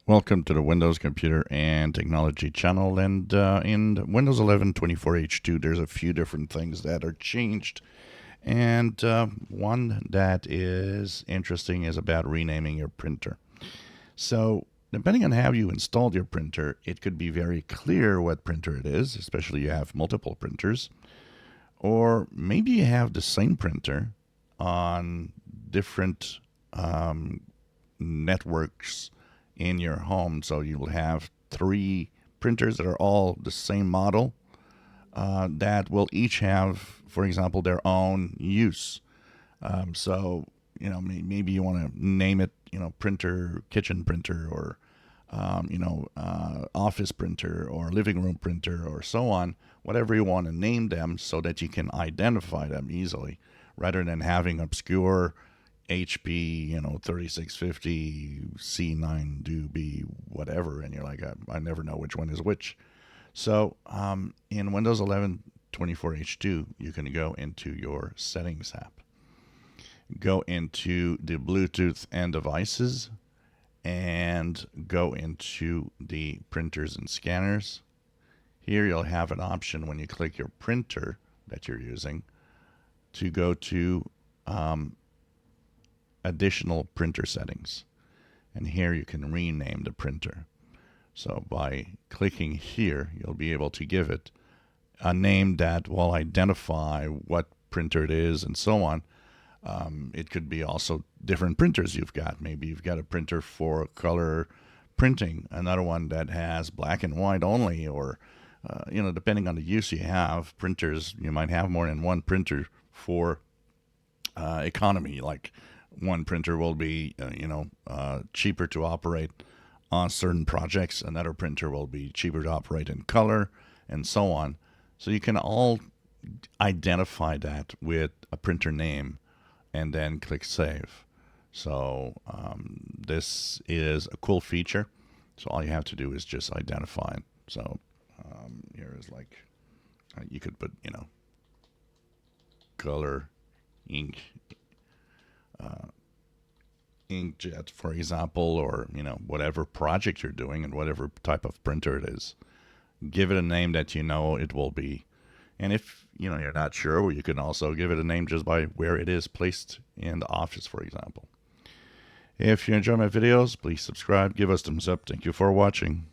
Welcome to the Windows Computer and Technology channel. And in Windows 11 24H2, there's a few different things that are changed. And one that is interesting is about renaming your printer. So, depending on how you installed your printer, it could be very clear what printer it is, especially you have multiple printers. Or maybe you have the same printer on different networks in your home. So you'll have three printers that are all the same model that will each have, for example, their own use. So, maybe you want to name it, printer, kitchen printer, or, office printer, or living room printer, or so on, whatever you want to name them so that you can identify them easily rather than having obscure HP, 3650, C9 do be whatever, and you're like, I never know which one is which. So in Windows 11 24H2, you can go into your Settings app, go into the Bluetooth and devices, and go into the printers and scanners. Here you'll have an option when you click your printer that you're using to go to additional printer settings. And here you can rename the printer. So by clicking here, you'll be able to give it a name that will identify what printer it is and so on. It could be also different printers you've got. Maybe you've got a printer for color printing, another one that has black and white only, or depending on the use you have, printers, you might have more than one printer for economy. Like one printer will be, cheaper to operate on certain projects. Another printer will be cheaper to operate in color, and so on. So you can all identify that with a printer name and then click Save. So this is a cool feature. So all you have to do is just identify it. So here is like, you could put, color, ink, inkjet, for example, or whatever project you're doing and whatever type of printer it is. Give it a name that you know it will be. And if you're not sure, well, you can also give it a name just by where it is placed in the office, for example. If you enjoy my videos, please subscribe, give us thumbs up. Thank you for watching.